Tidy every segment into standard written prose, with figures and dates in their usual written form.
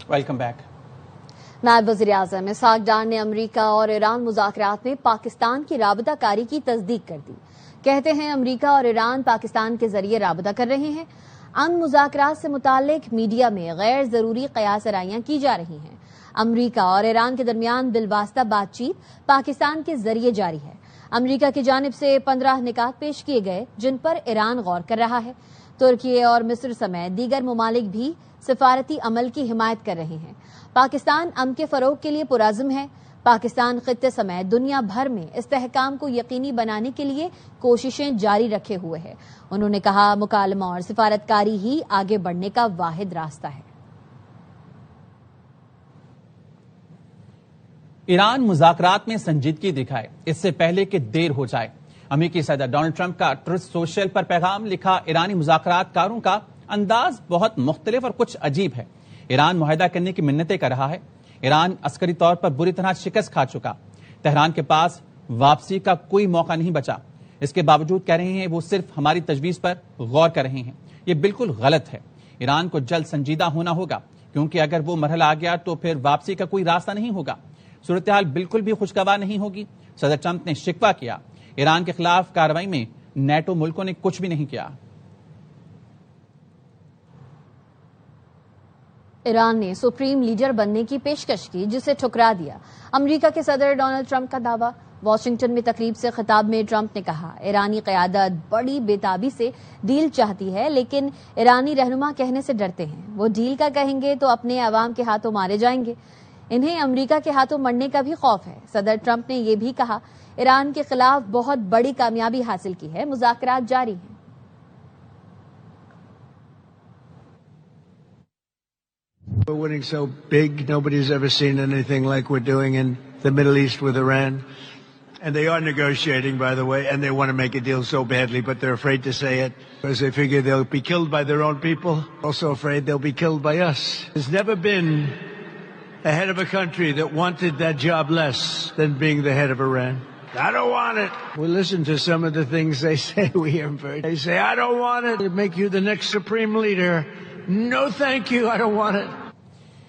Welcome back. نائب وزیر اعظم اسحاق ڈار نے امریکہ اور ایران مذاکرات میں پاکستان کی رابطہ کاری کی تصدیق کر دی۔ کہتے ہیں امریکہ اور ایران پاکستان کے ذریعے رابطہ کر رہے ہیں۔ امن مذاکرات سے متعلق میڈیا میں غیر ضروری قیاس آرائیاں کی جا رہی ہیں۔ امریکہ اور ایران کے درمیان بالواسطہ بات چیت پاکستان کے ذریعے جاری ہے۔ امریکہ کی جانب سے 15 نکات پیش کیے گئے جن پر ایران غور کر رہا ہے۔ ترکی اور مصر سمیت دیگر ممالک بھی سفارتی عمل کی حمایت کر رہے ہیں۔ پاکستان امن کے فروغ کے لیے پرعزم ہے۔ پاکستان خطے سمیت دنیا بھر میں استحکام کو یقینی بنانے کے لیے کوششیں جاری رکھے ہوئے ہے۔ انہوں نے کہا مکالمہ اور سفارتکاری ہی آگے بڑھنے کا واحد راستہ ہے۔ ایران مذاکرات میں سنجیدگی دکھائے اس سے پہلے کہ دیر ہو جائے۔ امریکی صدر ڈونلڈ ٹرمپ کا ٹروتھ سوشل پر پیغام لکھا، ایرانی مذاکرات کاروں کا انداز بہت مختلف اور کچھ عجیب ہے۔ ایران معاہدہ کرنے کی منتیں کر رہا ہے۔ ایران عسکری طور پر بری طرح شکست کھا چکا۔ تہران کے پاس واپسی کا کوئی موقع نہیں بچا۔ اس کے باوجود کہہ رہے ہیں وہ صرف ہماری تجویز پر غور کر رہے ہیں۔ یہ بالکل غلط ہے۔ ایران کو جلد سنجیدہ ہونا ہوگا کیونکہ اگر وہ مرحلہ آ گیا تو پھر واپسی کا کوئی راستہ نہیں ہوگا۔ صورتحال بالکل بھی خوشگوار نہیں ہوگی۔ صدر ٹرمپ نے شکوہ کیا ایران کے خلاف کارروائی میں نیٹو ملکوں نے کچھ بھی نہیں کیا۔ ایران نے سپریم لیڈر بننے کی پیشکش کی جسے ٹھکرا دیا۔ امریکہ کے صدر ڈونلڈ ٹرمپ کا دعویٰ۔ واشنگٹن میں تقریب سے خطاب میں ٹرمپ نے کہا ایرانی قیادت بڑی بےتابی سے ڈیل چاہتی ہے لیکن ایرانی رہنما کہنے سے ڈرتے ہیں۔ وہ ڈیل کا کہیں گے تو اپنے عوام کے ہاتھوں مارے جائیں گے۔ انہیں امریکہ کے ہاتھوں مرنے کا بھی خوف ہے۔ صدر ٹرمپ نے یہ بھی کہا ایران کے خلاف بہت بڑی کامیابی حاصل کی ہے، مذاکرات جاری ہیں۔ We're winning so big, nobody's ever seen anything like we're doing in the Middle East with Iran. And they are negotiating, by the way, and they want to make a deal so badly, but they're afraid to say it because they figure they'll be killed by their own people. Also afraid they'll be killed by us. There's never been a head of a country that wanted that job less than being the head of Iran. I don't want it. We listen to some of the things they say. We hear them. They say, I don't want it. They make you the next supreme leader. No, thank you. I don't want it.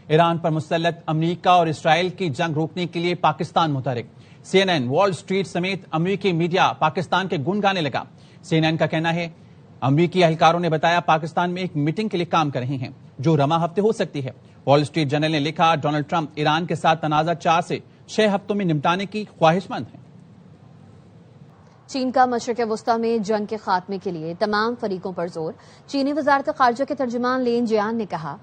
Iran پر مسلط امریکہ اور اسرائیل کی جنگ روکنے کے لیے پاکستان متحرک۔ CNN، وال street سمیت امریکی میڈیا پاکستان کے گن گانے لگا۔ CNN کا کہنا ہے امریکی اہلکاروں نے بتایا پاکستان میں ایک میٹنگ کے لیے کام کر رہے ہیں جو رواں ہفتے ہو سکتی ہے۔ وال اسٹریٹ جرنل نے لکھا ڈونلڈ ٹرمپ ایران کے ساتھ تنازع 4 سے 6 ہفتوں میں نمٹانے کی خواہش مند ہیں۔ چین کا مشرق وسطی میں جنگ کے خاتمے کے لیے تمام فریقوں پر زور۔ چینی وزارت خارجہ کے ترجمان لین جیان نے کہا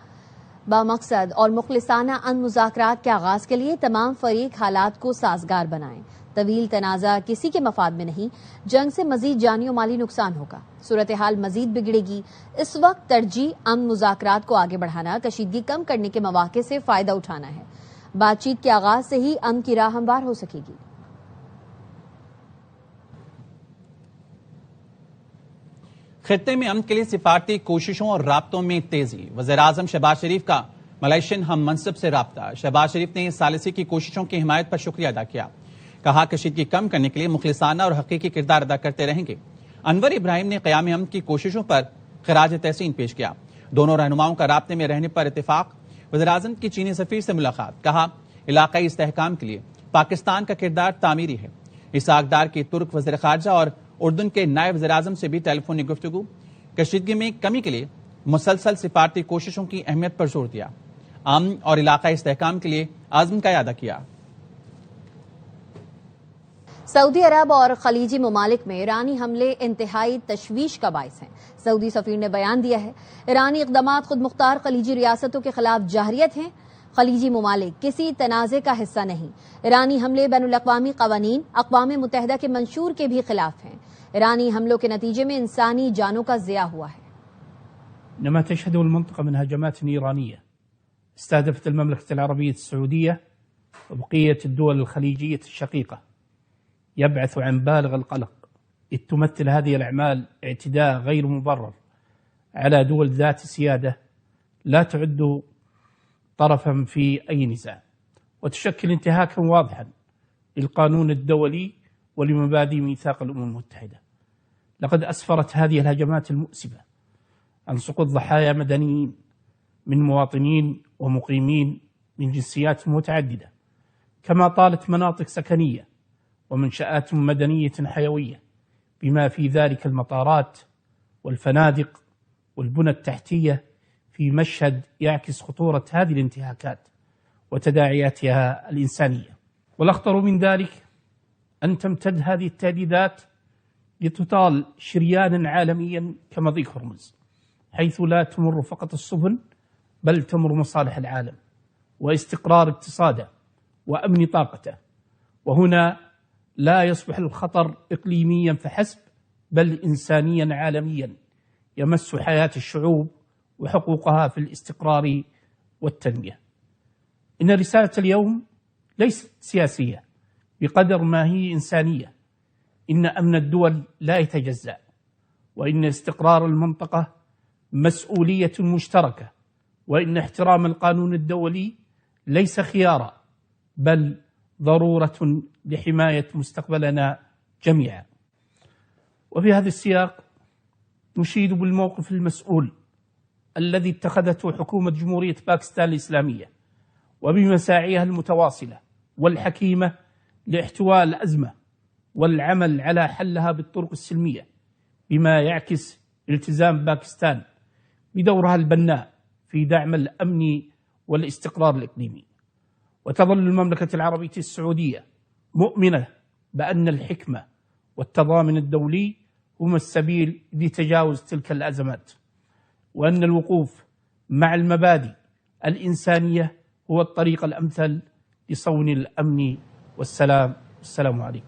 بامقصد اور مخلصانہ امن مذاکرات کے آغاز کے لیے تمام فریق حالات کو سازگار بنائیں۔ طویل تنازع کسی کے مفاد میں نہیں، جنگ سے مزید جانی و مالی نقصان ہوگا، صورتحال مزید بگڑے گی۔ اس وقت ترجیح امن مذاکرات کو آگے بڑھانا، کشیدگی کم کرنے کے مواقع سے فائدہ اٹھانا ہے۔ بات چیت کے آغاز سے ہی امن کی راہ ہموار ہو سکے گی۔ خطے میں امن کے لیے سفارتی کوششوں اور رابطوں میں تیزی۔ وزیراعظم شہباز شریف کا ملائیشین ہم منصب سے رابطہ۔ شہباز شریف نے ثالثی کی کوششوں کی حمایت پر شکریہ ادا کیا۔ کہا کشیدگی کم کرنے کے لیے مخلصانہ اور حقیقی کردار ادا کرتے رہیں گے۔ انور ابراہیم نے قیام امن کی کوششوں پر خراج تحسین پیش کیا۔ دونوں رہنماؤں کا رابطے میں رہنے پر اتفاق۔ وزیراعظم کی چینی سفیر سے ملاقات۔ کہا علاقائی استحکام کے لیے پاکستان کا کردار تعمیری ہے۔ اسحاق ڈار کی ترک وزیر خارجہ اور اردن کے نائب وزیر اعظم سے بھی ٹیلی فونی گفتگو۔ کشیدگی میں کمی کے لیے مسلسل سفارتی کوششوں کی اہمیت پر زور دیا۔ امن اور علاقائی استحکام کے لیے عزم کا اعادہ کیا۔ سعودی عرب اور خلیجی ممالک میں ایرانی حملے انتہائی تشویش کا باعث ہیں۔ سعودی سفیر نے بیان دیا ہے ایرانی اقدامات خود مختار خلیجی ریاستوں کے خلاف جارحیت ہیں۔ خلیجی ممالک کسی تنازع کا حصہ نہیں۔ ایرانی حملے بین الاقوامی قوانین، اقوام متحدہ کے منشور کے بھی خلاف ہیں۔ ایرانی حملوں کے نتیجے میں انسانی جانوں کا ضیاع ہوا ہے۔ إنما تشهده المنطقة من هجمات إيرانية استهدفت المملكة العربية السعودية وبقية الدول الخليجية الشقيقة، يبعث عن بالغ القلق إذ تمثل هذه الأعمال اعتداء غير مبرر على دول ذات سيادة لا تعد طرفا في أي نزاع، وتشكل انتهاكا واضحا للقانون الدولي ولمبادئ ميثاق الأمم المتحدة. لقد أسفرت هذه الهجمات المؤسفة عن سقوط ضحايا مدنيين من مواطنين ومقيمين من جنسيات متعددة، كما طالت مناطق سكنية ومنشآت مدنية حيوية بما في ذلك المطارات والفنادق والبنى التحتية، في مشهد يعكس خطورة هذه الانتهاكات وتداعياتها الإنسانية. والأخطر من ذلك أن تمتد هذه التهديدات لتطال شريانا عالميا كمضيق هرمز، حيث لا تمر فقط السفن بل تمر مصالح العالم واستقرار اقتصاده وأمن طاقته. وهنا لا يصبح الخطر إقليميا فحسب بل إنسانيا عالميا يمس حياة الشعوب وحقوقها في الاستقرار والتنمية. إن رسالة اليوم ليست سياسية بقدر ما هي إنسانية. إن أمن الدول لا يتجزأ، وإن استقرار المنطقة مسؤولية مشتركة، وإن احترام القانون الدولي ليس خيارا بل ضرورة لحماية مستقبلنا جميعا. وفي هذا السياق نشيد بالموقف المسؤول الذي اتخذته حكومة جمهورية باكستان الإسلامية وبمساعيها المتواصلة والحكيمة لاحتواء الأزمة والعمل على حلها بالطرق السلمية، بما يعكس التزام باكستان بدورها البناء في دعم الأمن والاستقرار الإقليمي. وتظل المملكة العربية السعودية مؤمنة بأن الحكمة والتضامن الدولي هما السبيل لتجاوز تلك الأزمات، وأن الوقوف مع المبادئ الإنسانية هو الطريق الأمثل لصون الأمن والسلام. السلام عليكم.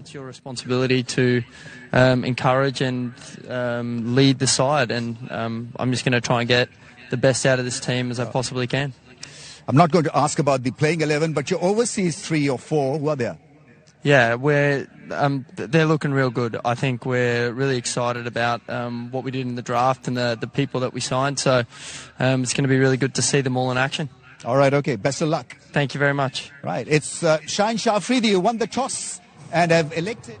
It's your responsibility to encourage and lead the side, and I'm just going to try and get the best out of this team as I possibly can. I'm not going to ask about the playing 11, but your overseas 3 or 4, who are there? Yeah, they're looking real good. I think we're really excited about what we did in the draft and the people that we signed. So it's going to be really good to see them all in action. All right, okay. Best of luck. Thank you very much. Right. It's Shaheen Shah Afridi who won the toss and have elected.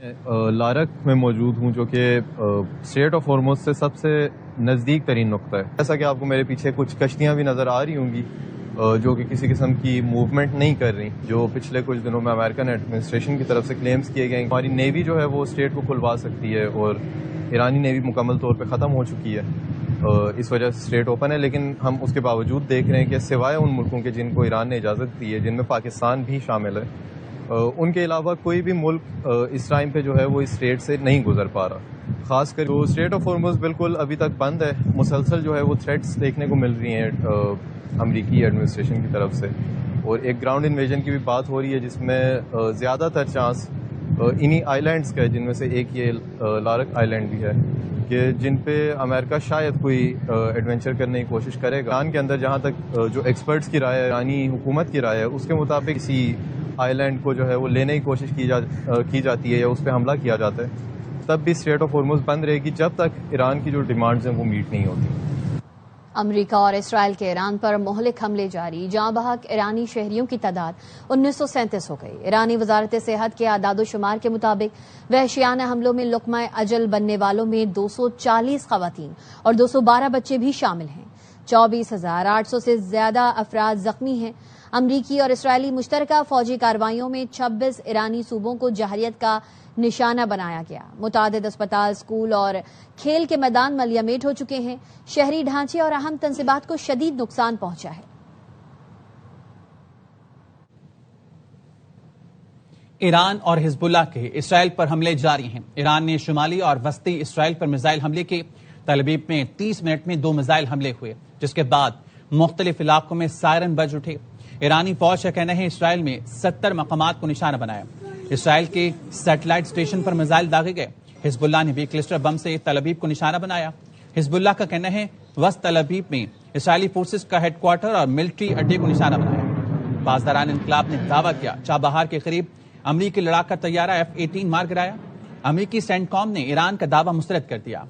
Lark میں موجود ہوں جو کہ street of ہارموز سے سب سے نزدیک ترین نقطہ ہے. جیسا کہ آپ کو میرے پیچھے کچھ کشتیاں بھی نظر آ رہی ہوں گی جو کہ کسی قسم کی موومنٹ نہیں کر رہی, جو پچھلے کچھ دنوں میں امریکن ایڈمنسٹریشن کی طرف سے کلیمز کیے گئے. ہماری نیوی جو ہے وہ اسٹریٹ کو کھلوا سکتی ہے اور ایرانی نیوی مکمل طور پہ ختم ہو چکی ہے, اس وجہ سے اسٹریٹ اوپن ہے. لیکن ہم اس کے باوجود دیکھ رہے ہیں کہ سوائے ان ملکوں کے جن کو ایران نے اجازت دی ہے, جن میں پاکستان بھی شامل ہے, ان کے علاوہ کوئی بھی ملک اس ٹائم پہ جو ہے وہ اس اسٹریٹ سے نہیں گزر پا رہا. خاص کر جو اسٹریٹ آف ہارموز بالکل ابھی تک بند ہے. مسلسل جو ہے وہ تھریٹس دیکھنے کو مل رہی ہیں امریکی ایڈمنسٹریشن کی طرف سے, اور ایک گراؤنڈ انویژن کی بھی بات ہو رہی ہے جس میں زیادہ تر چانس انہی آئی لینڈس کا ہے, جن میں سے ایک یہ لارک آئی لینڈ بھی ہے, کہ جن پہ امریکہ شاید کوئی ایڈونچر کرنے کی کوشش کرے گا. ایران کے اندر جہاں تک جو ایکسپرٹس کی رائے ہے, ایرانی حکومت کی رائے ہے, اس کے مطابق کسی آئی لینڈ کو جو ہے وہ لینے کی کوشش کی جاتی ہے یا اس پہ حملہ کیا جاتا ہے, تب بھی اسٹریٹ آف ہارموز بند رہے گی جب تک ایران کی جو ڈیمانڈز ہیں وہ میٹ نہیں ہوتی. امریکہ اور اسرائیل کے ایران پر مہلک حملے جاری, جاں بحق ایرانی شہریوں کی تعداد 1937 ہو گئی. ایرانی وزارت صحت کے اعداد و شمار کے مطابق وحشیانہ حملوں میں لقمہ اجل بننے والوں میں 240 خواتین اور 212 بچے بھی شامل ہیں. 24,800 سے زیادہ افراد زخمی ہیں. امریکی اور اسرائیلی مشترکہ فوجی کارروائیوں میں 26 ایرانی صوبوں کو جارحیت کا نشانہ بنایا گیا. متعدد اسپتال, اسکول اور کھیل کے میدان ملیامیٹ ہو چکے ہیں. شہری ڈھانچے اور اہم تنصیبات کو شدید نقصان پہنچا ہے. ایران اور حزب اللہ کے اسرائیل پر حملے جاری ہیں. ایران نے شمالی اور وسطی اسرائیل پر میزائل حملے کے. تل ابیب میں 30 منٹ میں 2 میزائل حملے ہوئے, جس کے بعد مختلف علاقوں میں سائرن بج اٹھے. ایرانی فوج کا کہنا ہے اسرائیل میں 70 مقامات کو نشانہ بنایا. اسرائیل کے سیٹلائٹ اسٹیشن پر میزائل داغے گئے. حزب اللہ نے بھی کلسٹر بم سے تل ابیب کو نشانہ بنایا. حزب اللہ کا کہنا ہے وسط تل ابیب میں اسرائیلی فورسز کا ہیڈ کوارٹر اور ملٹری اڈے کو نشانہ بنایا. پاسداران انقلاب نے دعویٰ کیا چابہار کے قریب امریکی لڑاکا طیارہ F-18 مار گرایا. امریکی سینٹ کام نے ایران کا دعویٰ مسترد کر دیا.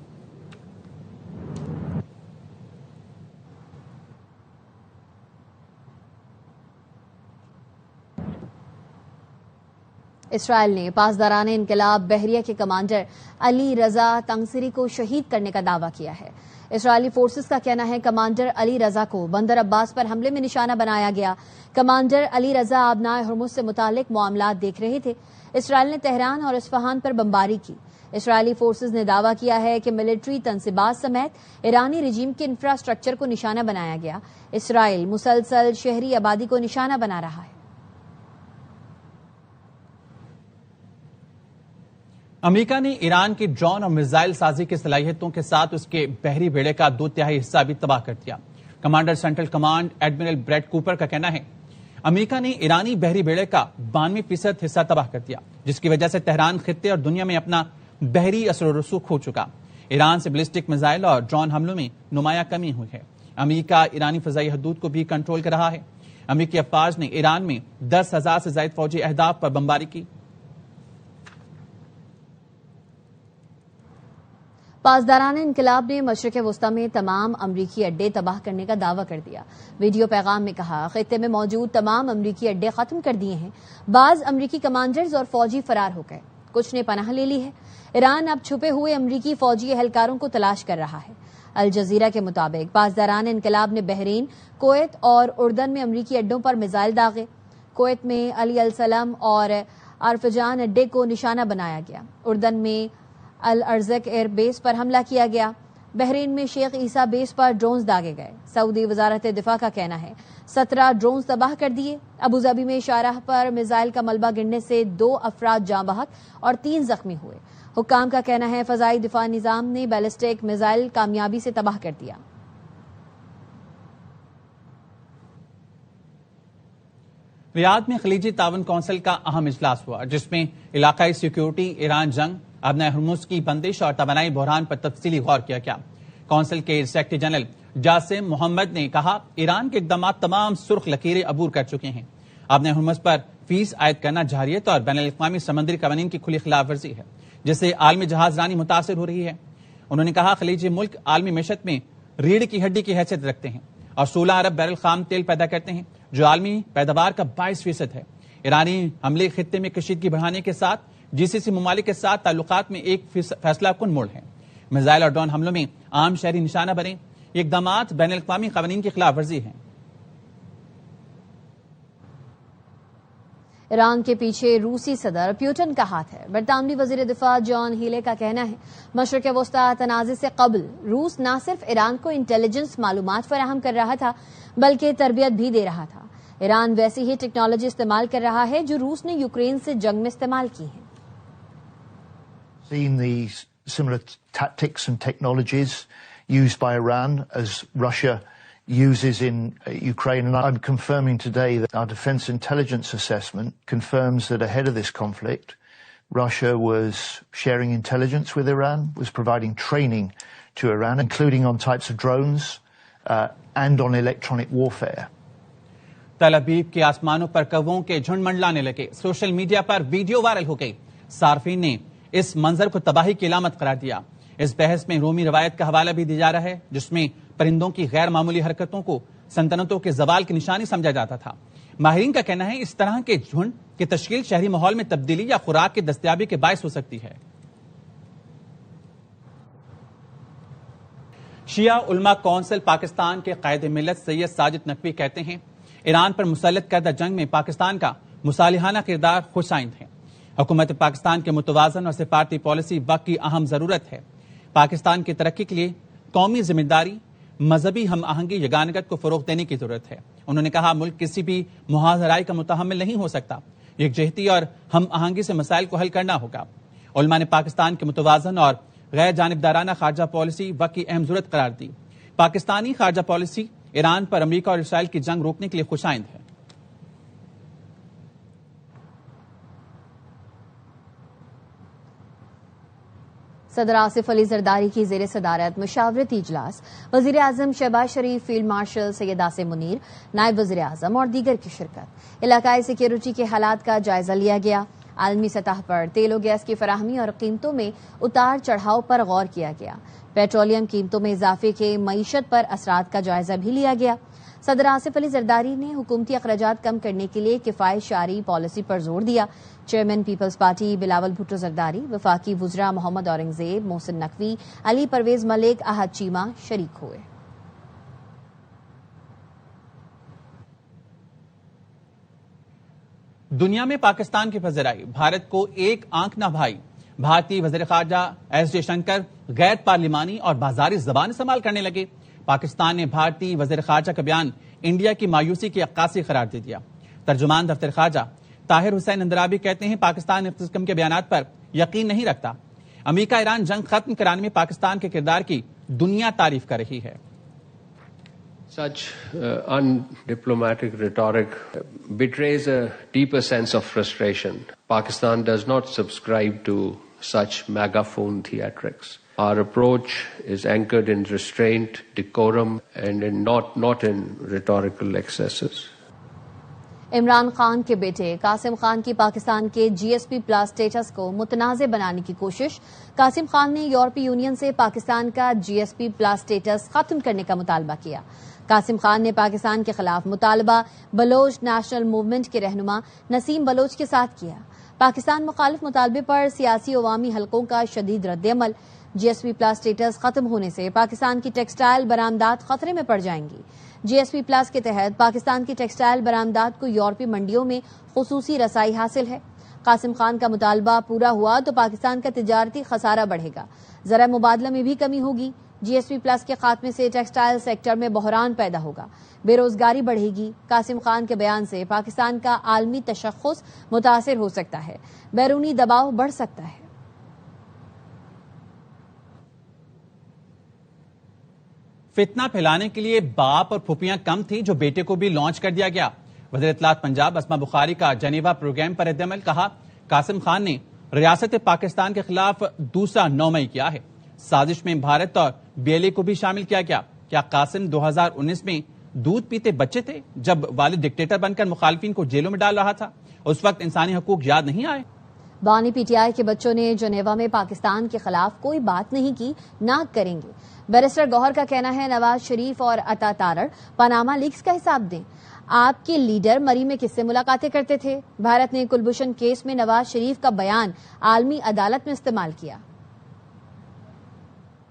اسرائیل نے پاسداران انقلاب بحریہ کے کمانڈر علی رضا تنگسری کو شہید کرنے کا دعویٰ کیا ہے. اسرائیلی فورسز کا کہنا ہے کمانڈر علی رضا کو بندر عباس پر حملے میں نشانہ بنایا گیا. کمانڈر علی رضا آبنائے ہرمز سے متعلق معاملات دیکھ رہے تھے. اسرائیل نے تہران اور اصفہان پر بمباری کی. اسرائیلی فورسز نے دعویٰ کیا ہے کہ ملٹری تنصیبات سمیت ایرانی رجیم کے انفراسٹرکچر کو نشانہ بنایا گیا. اسرائیل مسلسل شہری آبادی کو نشانہ بنا رہا ہے. امریکہ نے ایران کی ڈرون اور میزائل سازی کی صلاحیتوں کے ساتھ اس کے بحری بیڑے کا 2/3 حصہ بھی تباہ کر دیا. Commander central command admiral Brad Cooper کا کہنا ہے امریکہ نے ایرانی بحری بیڑے کا 92% حصہ تباہ کر دیا, جس کی وجہ سے تہران خطے اور دنیا میں اپنا بحری اثر و رسوخ کھو چکا. ایران سے بلسٹک میزائل اور ڈرون حملوں میں نمایاں کمی ہوئی ہے. امریکہ ایرانی فضائی حدود کو بھی کنٹرول کر رہا ہے. امریکی افواج نے ایران میں 10,000 سے زائد فوجی اہداف پر بمباری کی. پاسداران انقلاب نے مشرق وسطی میں تمام امریکی اڈے تباہ کرنے کا دعویٰ کر دیا. ویڈیو پیغام میں کہا خطے میں موجود تمام امریکی اڈے ختم کر دیے ہیں. بعض امریکی کمانڈرز اور فوجی فرار ہو گئے, کچھ نے پناہ لے لی ہے. ایران اب چھپے ہوئے امریکی فوجی اہلکاروں کو تلاش کر رہا ہے. الجزیرہ کے مطابق پاسداران انقلاب نے بحرین, کویت اور اردن میں امریکی اڈوں پر میزائل داغے. کویت میں علی السلام اور عرفجان اڈے کو نشانہ بنایا گیا. اردن میں الارزق ایئر بیس پر حملہ کیا گیا. بحرین میں شیخ عیسیٰ بیس پر ڈرونز داغے گئے. سعودی وزارت دفاع کا کہنا ہے 17 ڈرونز تباہ کر دیے. ابوظہبی میں شاہراہ پر میزائل کا ملبہ گرنے سے 2 افراد جاں بحق اور 3 زخمی ہوئے. حکام کا کہنا ہے فضائی دفاع نظام نے بیلسٹک میزائل کامیابی سے تباہ کر دیا. ریاض میں خلیجی تعاون کونسل کا اہم اجلاس ہوا, جس میں علاقائی سیکیورٹی, ایران جنگ, ابنائے ہرمز کی بندش اور توانائی بحران پر تفصیلی غور کیا گیا. کونسل کے سیکرٹری جنرل جاسم محمد نے کہا ایران کے اقدامات تمام سرخ لکیریں عبور کر چکے ہیں. ابنائے ہرمز پر فیس عائد کرنا جارحیت اور بین الاقوامی سمندری قوانین کی کھلی خلاف ورزی ہے, جس سے عالمی جہاز رانی متاثر ہو رہی ہے. انہوں نے کہا خلیجی ملک عالمی معیشت میں ریڑھ کی ہڈی کی حیثیت رکھتے ہیں اور 16 ارب بیرل خام تیل پیدا کرتے ہیں, جو عالمی پیداوار کا 22% ہے. ایرانی حملے خطے میں کشیدگی بڑھانے کے ساتھ جی سی سی ممالک کے ساتھ تعلقات میں ایک فیصلہ کن موڑ ہے۔ میزائل اور ڈرون حملوں میں عام شہری نشانہ بنے، یہ اقدامات بین الاقوامی قوانین کی خلاف ورزی ہیں۔ ایران کے پیچھے روسی صدر پیوٹن کا ہاتھ ہے۔ برطانوی وزیر دفاع جان ہیلے کا کہنا ہے مشرق وسطی تنازع سے قبل روس نہ صرف ایران کو انٹیلیجنس معلومات فراہم کر رہا تھا بلکہ تربیت بھی دے رہا تھا۔ ایران ویسی ہی ٹیکنالوجی استعمال کر رہا ہے جو روس نے یوکرین سے جنگ میں استعمال کی ہے۔ Seen the similar tactics and technologies used by Iran as Russia uses in Ukraine, and I'm confirming today that our defense intelligence assessment confirms that ahead of this conflict, Russia was sharing intelligence with Iran, was providing training to Iran, including on types of drones and on electronic warfare. تل Aviv کے آسمانوں پر کووں کے جھنڈ منڈلانے لگے، social media پر video viral ہو گئی، صارفین نے اس منظر کو تباہی کی علامت قرار دیا۔ اس بحث میں رومی روایت کا حوالہ بھی دیا جا رہا ہے جس میں پرندوں کی غیر معمولی حرکتوں کو سلطنتوں کے زوال کی نشانی سمجھا جاتا تھا۔ ماہرین کا کہنا ہے اس طرح کے جھنڈ کی تشکیل شہری ماحول میں تبدیلی یا خوراک کی دستیابی کے باعث ہو سکتی ہے۔ شیعہ علماء کونسل پاکستان کے قائد ملت سید ساجد نقوی کہتے ہیں ایران پر مسلط کردہ جنگ میں پاکستان کا مصالحانہ کردار خوش آئند ہے۔ حکومت پاکستان کے متوازن اور سفارتی پالیسی وقت کی اہم ضرورت ہے۔ پاکستان کی ترقی کے لیے قومی ذمہ داری، مذہبی ہم آہنگی، یگانگت کو فروغ دینے کی ضرورت ہے۔ انہوں نے کہا ملک کسی بھی محاذ رائی کا متحمل نہیں ہو سکتا، یکجہتی اور ہم آہنگی سے مسائل کو حل کرنا ہوگا۔ علماء نے پاکستان کے متوازن اور غیر جانبدارانہ خارجہ پالیسی وقت کی اہم ضرورت قرار دی۔ پاکستانی خارجہ پالیسی ایران پر امریکہ اور اسرائیل کی جنگ روکنے کے لیے خوش آئند ہے۔ صدر آصف علی زرداری کی زیر صدارت مشاورتی اجلاس، وزیر اعظم شہباز شریف، فیلڈ مارشل سید آصم منیر، نائب وزیر اعظم اور دیگر کی شرکت۔ علاقائی سیکیورٹی کے حالات کا جائزہ لیا گیا۔ عالمی سطح پر تیل و گیس کی فراہمی اور قیمتوں میں اتار چڑھاؤ پر غور کیا گیا۔ پیٹرولیم قیمتوں میں اضافے کے معیشت پر اثرات کا جائزہ بھی لیا گیا۔ صدر آصف علی زرداری نے حکومتی اخراجات کم کرنے کے لیے کفایت شعاری پالیسی پر زور دیا۔ چیئرمین پیپلز پارٹی بلاول بھٹو زرداری، وفاقی وزراء محمد اورنگزیب، محسن نقوی، علی پرویز ملک، احد چیمہ شریک ہوئے۔ دنیا میں پاکستان کی پذیرائی، بھارت کو ایک آنکھ نہ بھائی۔ بھارتی وزیر خارجہ ایس جے شنکر غیر پارلیمانی اور بازاری زبان استعمال کرنے لگے۔ پاکستان نے بھارتی وزیر خارجہ کا بیان انڈیا کی مایوسی کی عکاسی قرار دے دیا۔ ترجمان دفتر خارجہ طاہر حسین اندرابی کہتے ہیں پاکستان اس قسم کے بیانات پر یقین نہیں رکھتا۔ امریکہ ایران جنگ ختم کرانے میں پاکستان کے کردار کی دنیا تعریف کر رہی ہے۔ Such undiplomatic rhetoric betrays a deeper sense of frustration. Pakistan does not subscribe to such megaphone theatrics. Our approach is anchored in restraint, decorum, and not in rhetorical excesses. Imran Khan کے بیٹے قاسم خان کی پاکستان کے جی ایس پی پلس اسٹیٹس کو متنازع بنانے کی کوشش۔ قاسم خان نے یورپی یونین سے پاکستان کا جی ایس پی پلس اسٹیٹس ختم کرنے کا مطالبہ کیا۔ قاسم خان نے پاکستان کے خلاف مطالبہ بلوچ نیشنل موومنٹ کے رہنما نسیم بلوچ کے ساتھ کیا۔ پاکستان مخالف مطالبے پر سیاسی عوامی حلقوں کا شدید رد عمل۔ جی ایس پی پلس اسٹیٹس ختم ہونے سے پاکستان کی ٹیکسٹائل برآمدات خطرے میں پڑ جائیں گی۔ جی ایس پی پلس کے تحت پاکستان کی ٹیکسٹائل برآمدات کو یورپی منڈیوں میں خصوصی رسائی حاصل ہے۔ قاسم خان کا مطالبہ پورا ہوا تو پاکستان کا تجارتی خسارہ بڑھے گا، زرعی مبادلہ میں بھی کمی ہوگی۔ جی ایس پی پلس کے خاتمے سے ٹیکسٹائل سیکٹر میں بحران پیدا ہوگا، بے روزگاری بڑھے گی۔ قاسم خان کے بیان سے پاکستان کا عالمی تشخص متاثر ہو سکتا ہے، بیرونی دباؤ بڑھ سکتا ہے۔ فتنہ پھیلانے کے لیے باپ اور پھوپھیاں کم تھیں جو بیٹے کو بھی لانچ کر دیا گیا۔ وزیر اطلاعات پنجاب اسما بخاری کا جنیوا پروگرام پر رد عمل، کہا قاسم خان نے ریاست پاکستان کے خلاف دوسرا 9 مئی کیا ہے۔ سازش میں بھارت اور بی ایل اے کو بھی شامل کیا گیا۔ کیا قاسم 2019 میں دودھ پیتے بچے تھے جب والد ڈکٹیٹر بن کر مخالفین کو جیلوں میں ڈال رہا تھا؟ اس وقت انسانی حقوق یاد نہیں آئے؟ بانی پی ٹی آئی کے بچوں نے جنیوا میں پاکستان کے خلاف کوئی بات نہیں کی، نہ کریں گے۔ بیرسٹر گوہر کا کہنا ہے نواز شریف اور عطا تارڑ پاناما لیکس کا حساب دیں۔ آپ کے لیڈر مری میں کس سے ملاقاتیں کرتے تھے؟ بھارت نے کلبھوشن کیس میں نواز شریف کا بیان عالمی عدالت میں استعمال کیا۔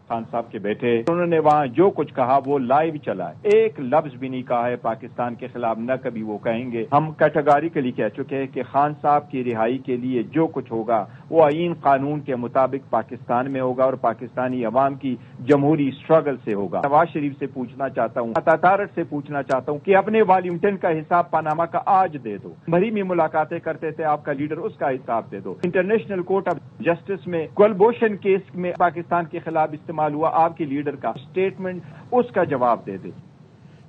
خان صاحب کے بیٹے انہوں نے وہاں جو کچھ کہا وہ لائیو چلا ہے، ایک لفظ بھی نہیں کہا ہے پاکستان کے خلاف، نہ کبھی وہ کہیں گے۔ ہم کیٹیگوریکلی کہہ چکے ہیں کہ خان صاحب کی رہائی کے لیے جو کچھ ہوگا وہ آئین قانون کے مطابق پاکستان میں ہوگا اور پاکستانی عوام کی جمہوری اسٹرگل سے ہوگا۔ نواز شریف سے پوچھنا چاہتا ہوں، عطا سے پوچھنا چاہتا ہوں کہ اپنے والیوم 10 کا حساب پاناما کا آج دے دو۔ مری میں ملاقاتیں کرتے تھے آپ کا لیڈر، اس کا حساب دے دو۔ انٹرنیشنل کورٹ آف جسٹس میں کلبھوشن کیس میں پاکستان کے خلاف استعمال ہوا آپ کے لیڈر کا اسٹیٹمنٹ، اس کا جواب دے دے۔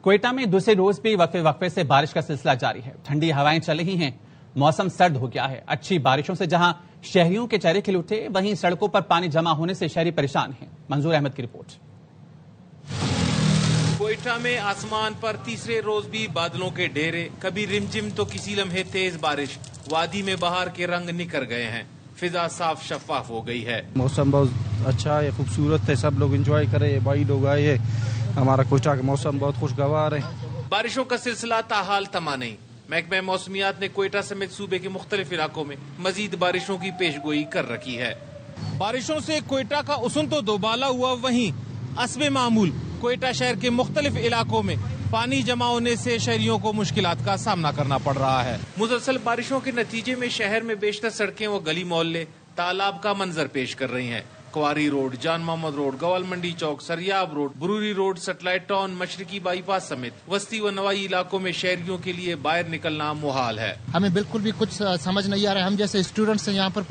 کوئٹہ میں دوسرے روز بھی وقفے سے بارش کا سلسلہ جاری ہے، ٹھنڈی ہوائیں چل رہی ہیں، موسم سرد ہو گیا ہے۔ اچھی بارشوں سے جہاں شہریوں کے چہرے کھل اٹھے، وہیں سڑکوں پر پانی جمع ہونے سے شہری پریشان ہیں۔ منظور احمد کی رپورٹ۔ کوئٹہ میں آسمان پر تیسرے روز بھی بادلوں کے ڈھیرے، کبھی رمجم تو کسی لمحے تیز بارش، وادی میں بہار کے رنگ نکھر گئے ہیں، فضا صاف شفاف ہو گئی ہے۔ موسم بہت اچھا ہے، خوبصورت ہے، سب لوگ انجوائے کرے، بھائی لوگ آئے ہیں، ہمارا کوئٹہ کا موسم بہت خوشگوار ہے۔ بارشوں کا سلسلہ تاحال تھما نہیں، محکمہ موسمیات نے کوئٹہ سمیت صوبے کے مختلف علاقوں میں مزید بارشوں کی پیش گوئی کر رکھی ہے۔ بارشوں سے کوئٹہ کا حسن تو دوبالا ہوا، وہیں حسب معمول کوئٹہ شہر کے مختلف علاقوں میں پانی جمع ہونے سے شہریوں کو مشکلات کا سامنا کرنا پڑ رہا ہے۔ مسلسل بارشوں کے نتیجے میں شہر میں بیشتر سڑکیں و گلی محلے تالاب کا منظر پیش کر رہی ہیں۔ کواری روڈ، جان محمد روڈ، گوال منڈی چوک، Sariab road, Brewery road, satellite town, مشرقی بائی پاس سمیت وسطی و نوائی علاقوں میں شہریوں کے لیے باہر نکلنا محال ہے۔ ہمیں بالکل بھی کچھ سمجھ نہیں آ رہا ہے، ہم جیسے اسٹوڈنٹس یہاں پر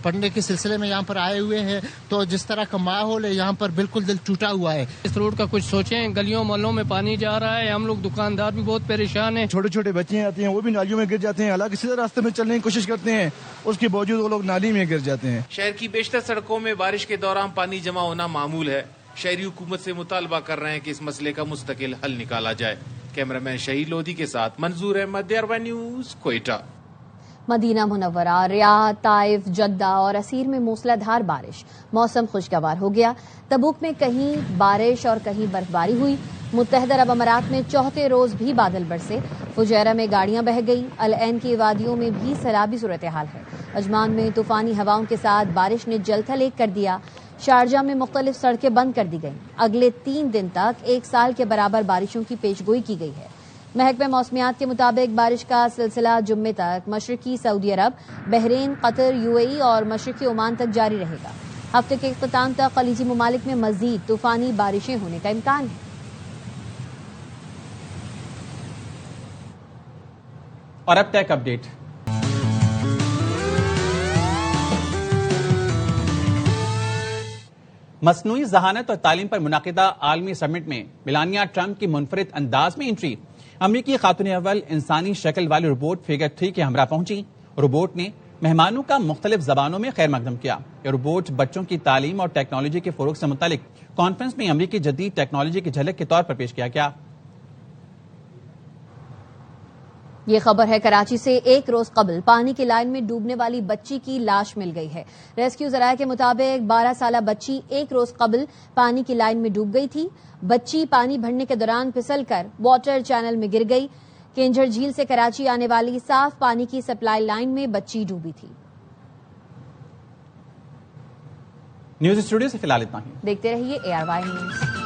پڑھنے کے سلسلے میں یہاں پر آئے ہوئے ہیں، تو جس طرح کا ماحول ہے یہاں پر بالکل دل ٹوٹا ہوا ہے۔ اس روڈ کا کچھ سوچیں، گلیوں محلوں میں پانی جا رہا ہے، ہم لوگ دکاندار بھی بہت پریشان ہیں۔ چھوٹے چھوٹے بچے آتے ہیں وہ بھی نالیوں میں گر جاتے ہیں، حالانکہ سیدھے راستے میں چلنے کی کوشش کرتے ہیں، اس کے باوجود وہ لوگ نالی میں گر جاتے ہیں۔ شہر کی بیشتر سڑکوں میں بارش کے دوران پانی جمع ہونا معمول ہے۔ شہری حکومت سے مطالبہ کر رہے ہیں کہ اس مسئلے کا مستقل حل نکالا جائے۔ کیمرہ مین شہید لودھی کے ساتھ منظور احمد، DRY نیوز، کوئٹہ۔ مدینہ منورہ، ریاض، طائف، جدہ اور عسیر میں موسلا دھار بارش، موسم خوشگوار ہو گیا۔ تبوک میں کہیں بارش اور کہیں برفباری ہوئی۔ متحدہ عرب امارات میں چوتھے روز بھی بادل برسے، فجیرہ میں گاڑیاں بہہ گئیں، العین کی وادیوں میں بھی سیلابی صورتحال ہے۔ عجمان میں طوفانی ہواؤں کے ساتھ بارش نے جل تھل ایک کر دیا۔ شارجہ میں مختلف سڑکیں بند کر دی گئیں۔ اگلے 3 دن تک 1 سال کے برابر بارشوں کی پیش گوئی کی گئی ہے۔ محکمہ موسمیات کے مطابق بارش کا سلسلہ جمعے تک مشرقی سعودی عرب، بحرین، قطر، UAE اور مشرقی عمان تک جاری رہے گا۔ ہفتے کے اختتام تک خلیجی ممالک میں مزید طوفانی بارشیں ہونے کا امکان ہے۔ اور اب ٹیک اپڈیٹ۔ مصنوعی ذہانت اور تعلیم پر منعقدہ عالمی سمٹ میں میلانیا ٹرمپ کی منفرد انداز میں انٹری۔ امریکی خاتون اول انسانی شکل والی روبوٹ فگر 3 کے ہمراہ پہنچی۔ روبوٹ نے مہمانوں کا مختلف زبانوں میں خیر مقدم کیا۔ یہ روبوٹ بچوں کی تعلیم اور ٹیکنالوجی کے فروغ سے متعلق کانفرنس میں امریکی جدید ٹیکنالوجی کی جھلک کے طور پر پیش کیا گیا۔ یہ خبر ہے کراچی سے۔ 1 روز قبل پانی کی لائن میں ڈوبنے والی بچی کی لاش مل گئی ہے۔ ریسکیو ذرائع کے مطابق 12 سالہ بچی 1 روز قبل پانی کی لائن میں ڈوب گئی تھی۔ بچی پانی بھرنے کے دوران پھسل کر واٹر چینل میں گر گئی۔ کینجھر جھیل سے کراچی آنے والی صاف پانی کی سپلائی لائن میں بچی ڈوبی تھی۔ نیوز اسٹوڈیو سے فی الحال اتنا ہی۔ دیکھتے رہیے ARY نیوز۔